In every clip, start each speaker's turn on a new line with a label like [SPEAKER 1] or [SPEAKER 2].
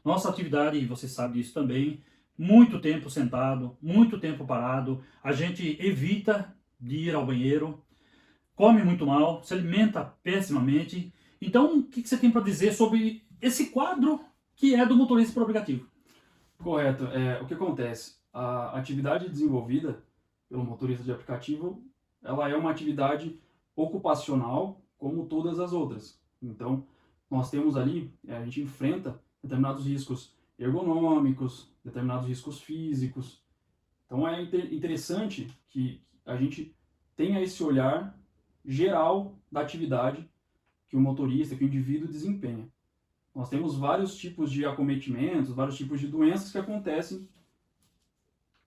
[SPEAKER 1] Nossa atividade, você sabe disso também, muito tempo sentado, muito tempo parado, a gente evita de ir ao banheiro, come muito mal, se alimenta pessimamente. Então, o que você tem para dizer sobre esse quadro que é do motorista por aplicativo?
[SPEAKER 2] Correto. O que acontece? A atividade desenvolvida pelo motorista de aplicativo, ela é uma atividade ocupacional como todas as outras. Então, nós temos ali, a gente enfrenta determinados riscos ergonômicos, determinados riscos físicos. Então, é interessante que a gente tenha esse olhar geral da atividade que o motorista, que o indivíduo desempenha. Nós temos vários tipos de acometimentos, vários tipos de doenças que acontecem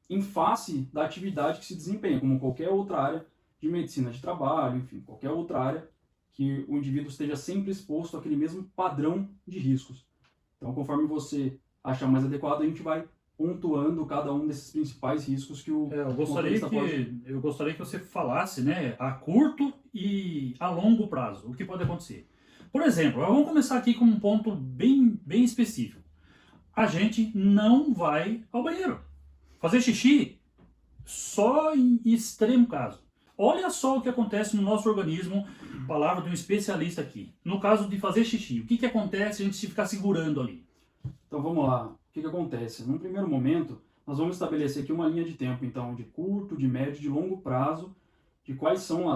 [SPEAKER 2] em face da atividade que se desempenha, como qualquer outra área de medicina de trabalho, enfim, qualquer outra área que o indivíduo esteja sempre exposto àquele mesmo padrão de riscos. Então, conforme você achar mais adequado, a gente vai pontuando cada um desses principais riscos que o
[SPEAKER 1] Eu gostaria
[SPEAKER 2] motorista pode.
[SPEAKER 1] que eu gostaria que você falasse, né, a curto e a longo prazo, o que pode acontecer. Por exemplo, vamos começar aqui com um ponto bem específico. A gente não vai ao banheiro. Fazer xixi só em extremo caso. Olha só o que acontece no nosso organismo, palavra de um especialista aqui. No caso de fazer xixi, o que, que acontece se a gente ficar segurando ali?
[SPEAKER 2] Então vamos lá. O que acontece? Num primeiro momento, nós vamos estabelecer aqui uma linha de tempo, então, de curto, de médio, de longo prazo, de quais são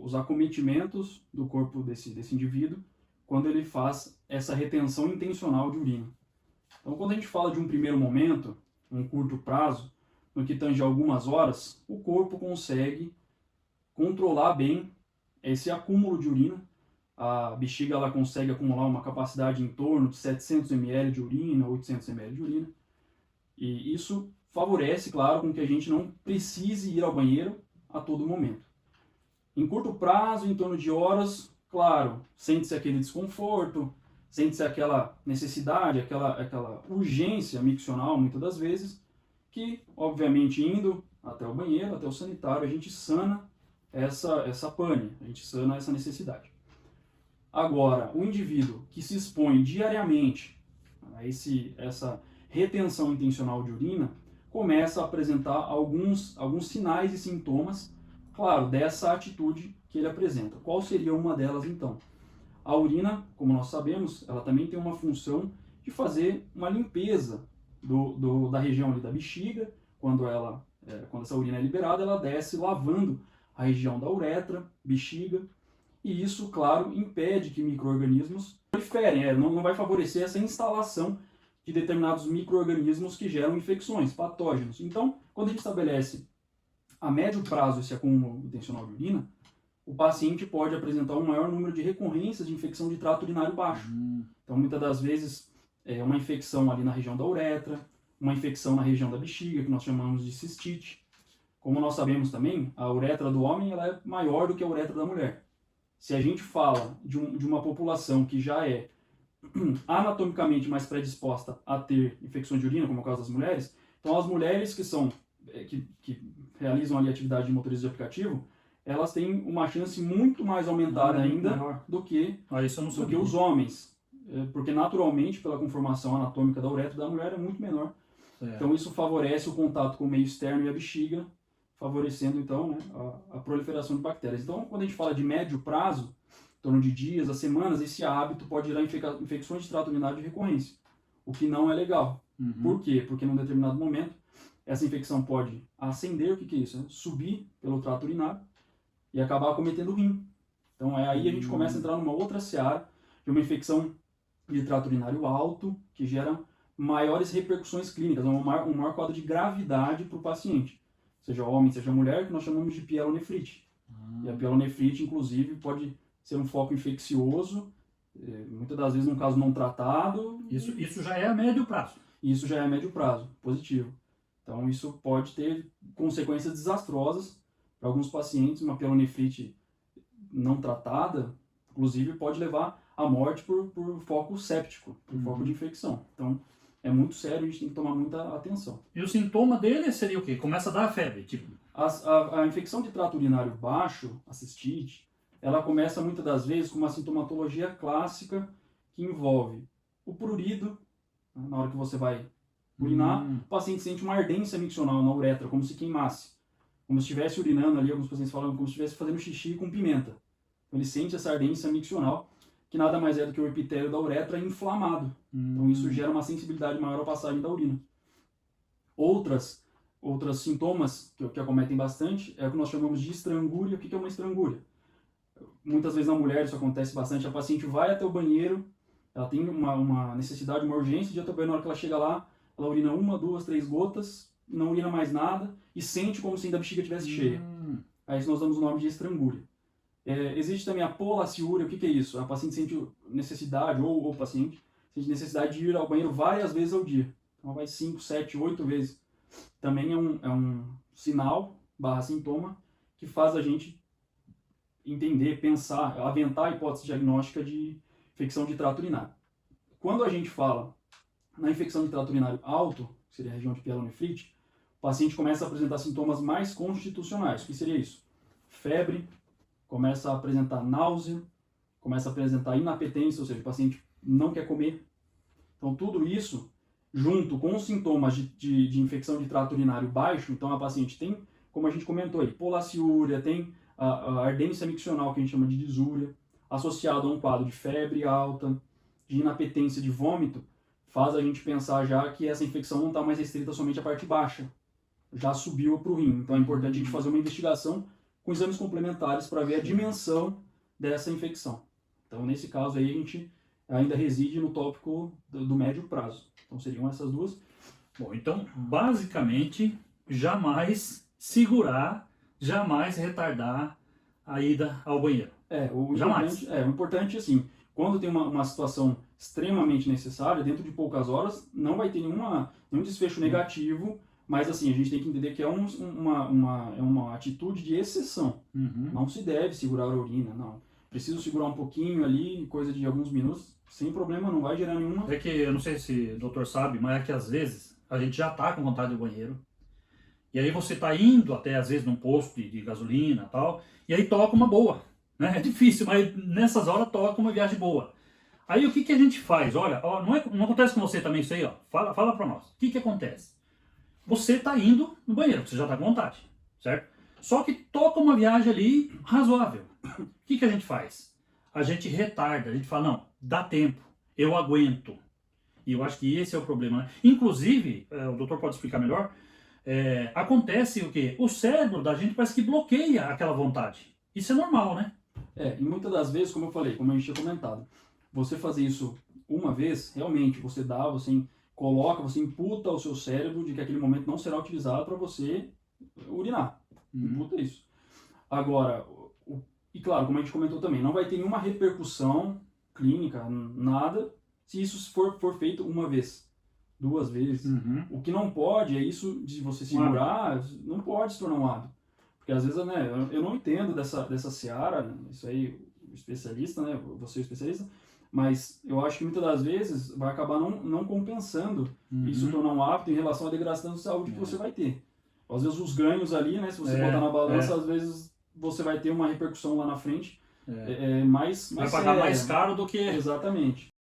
[SPEAKER 2] os acometimentos do corpo desse indivíduo quando ele faz essa retenção intencional de urina. Então, quando a gente fala de um primeiro momento, um curto prazo, no que tange algumas horas, o corpo consegue controlar bem esse acúmulo de urina. A bexiga ela consegue acumular uma capacidade em torno de 700 ml de urina, 800 ml de urina. E isso favorece, claro, com que a gente não precise ir ao banheiro a todo momento. Em curto prazo, em torno de horas, claro, sente-se aquele desconforto, sente-se aquela necessidade, aquela urgência miccional, muitas das vezes, que, obviamente, indo até o banheiro, até o sanitário, a gente sana essa pane, a gente sana essa necessidade. Agora, o indivíduo que se expõe diariamente a essa retenção intencional de urina começa a apresentar alguns sinais e sintomas, claro, dessa atitude que ele apresenta. Qual seria uma delas então? A urina, como nós sabemos, ela também tem uma função de fazer uma limpeza da região ali da bexiga. Quando essa urina é liberada, ela desce lavando a região da uretra, bexiga, e isso, claro, impede que micro-organismos proliferem, não vai favorecer essa instalação de determinados micro-organismos que geram infecções, patógenos. Então, quando a gente estabelece a médio prazo esse acúmulo intencional de urina, o paciente pode apresentar um maior número de recorrências de infecção de trato urinário baixo. Então, muitas das vezes, é uma infecção ali na região da uretra, uma infecção na região da bexiga, que nós chamamos de cistite. Como nós sabemos também, a uretra do homem ela é maior do que a uretra da mulher. Se a gente fala de uma população que já é anatomicamente mais predisposta a ter infecções de urina, como é o caso das mulheres, então as mulheres que realizam ali atividade de motorista de aplicativo, elas têm uma chance muito mais aumentada ainda
[SPEAKER 1] Isso eu não
[SPEAKER 2] do que
[SPEAKER 1] sabia.
[SPEAKER 2] os homens, porque naturalmente, pela conformação anatômica da uretra da mulher, é muito menor. Então isso favorece o contato com o meio externo e a bexiga, favorecendo então, né, a proliferação de bactérias. Então, quando a gente fala de médio prazo, em torno de dias a semanas, esse hábito pode gerar infecções de trato urinário de recorrência, o que não é legal. Por quê? Porque num determinado momento essa infecção pode ascender, o que é isso? Subir pelo trato urinário e acabar acometendo o rim. Então aí a gente começa a entrar numa outra seara de uma infecção de trato urinário alto, que gera maiores repercussões clínicas, um maior quadro de gravidade para o paciente, seja homem, seja mulher, que nós chamamos de pielonefrite. E a pielonefrite, inclusive, pode ser um foco infeccioso, muitas das vezes num caso não tratado.
[SPEAKER 1] Isso já é a médio prazo.
[SPEAKER 2] Isso já é a médio prazo, positivo. Então isso pode ter consequências desastrosas para alguns pacientes. Uma pielonefrite não tratada, inclusive, pode levar à morte por foco séptico, por foco de infecção. Então é muito sério, a gente tem que tomar muita atenção.
[SPEAKER 1] E o sintoma dele seria o quê? Começa a dar febre, tipo.
[SPEAKER 2] A infecção de trato urinário baixo, a cistite, ela começa muitas das vezes com uma sintomatologia clássica que envolve o prurido, né? Na hora que você vai urinar, o paciente sente uma ardência miccional na uretra, como se queimasse. Como se estivesse urinando ali, alguns pacientes falam como se estivesse fazendo xixi com pimenta. Então ele sente essa ardência miccional, que nada mais é do que o epitélio da uretra inflamado. Então isso gera uma sensibilidade maior à passagem da urina. Outros sintomas que acometem bastante é o que nós chamamos de estrangúria. O que é uma estrangúria? Muitas vezes na mulher isso acontece bastante. A paciente vai até o banheiro, ela tem uma necessidade, uma urgência de ir até o banheiro. Na hora que ela chega lá, ela urina 1, 2, 3 gotas, não urina mais nada e sente como se ainda a bexiga estivesse cheia. Aí nós damos o nome de estrangúria. Existe também a polaciúria. O que é isso? A paciente sente necessidade, ou o paciente sente necessidade de ir ao banheiro várias vezes ao dia. Então vai 5, 7, 8 vezes. Também é um sinal, /sintoma, que faz a gente entender, pensar, aventar a hipótese diagnóstica de infecção de trato urinário. Quando a gente fala na infecção de trato urinário alto, que seria a região de pielonefrite, o paciente começa a apresentar sintomas mais constitucionais. O que seria isso? Febre, começa a apresentar náusea, começa a apresentar inapetência, ou seja, o paciente não quer comer. Então tudo isso, junto com os sintomas de infecção de trato urinário baixo, então a paciente tem, como a gente comentou aí, polaciúria, tem a ardência miccional, que a gente chama de disúria, associado a um quadro de febre alta, de inapetência, de vômito, faz a gente pensar já que essa infecção não está mais restrita somente à parte baixa, já subiu para o rim. Então é importante a gente fazer uma investigação com exames complementares para ver a dimensão dessa infecção. Então nesse caso aí a gente ainda reside no tópico do médio prazo. Então seriam essas duas.
[SPEAKER 1] Bom, então basicamente jamais segurar, jamais retardar a ida ao banheiro.
[SPEAKER 2] O importante assim, quando tem uma situação extremamente necessária, dentro de poucas horas, não vai ter nenhum desfecho negativo, mas assim, a gente tem que entender que é uma atitude de exceção. Não se deve segurar a urina, não. Preciso segurar um pouquinho ali, coisa de alguns minutos, sem problema, não vai gerar nenhuma...
[SPEAKER 1] É que, eu não sei se o doutor sabe, mas é que às vezes a gente já está com vontade do banheiro, e aí você está indo até, às vezes, num posto de gasolina e tal, e aí toca uma boa, né? É difícil, mas nessas horas toca uma viagem boa. Aí o que a gente faz? Olha, não acontece com você também isso aí, ó. Fala para nós. O que acontece? Você está indo no banheiro, você já está com vontade, certo? Só que toca uma viagem ali razoável. O que a gente faz? A gente retarda, a gente fala, não, dá tempo, eu aguento. E eu acho que esse é o problema, né? Inclusive, o doutor pode explicar melhor, acontece o quê? O cérebro da gente parece que bloqueia aquela vontade. Isso é normal, né?
[SPEAKER 2] E muitas das vezes, como eu falei, como a gente tinha comentado, você fazer isso uma vez, realmente, você imputa ao seu cérebro de que aquele momento não será utilizado para você urinar. Imputa isso. Agora, e claro, como a gente comentou também, não vai ter nenhuma repercussão clínica, nada, se isso for feito uma vez, 2 vezes. O que não pode é isso de você segurar, não pode se tornar um hábito. Porque às vezes, né, eu não entendo dessa seara, né, isso aí, o especialista, né, você é o especialista, mas eu acho que muitas das vezes vai acabar não compensando isso tornar um hábito em relação à degradação de saúde que você vai ter. Às vezes os ganhos ali, né, se você botar na balança, às vezes você vai ter uma repercussão lá na frente, mais
[SPEAKER 1] vai pagar mais caro do que...
[SPEAKER 2] Exatamente.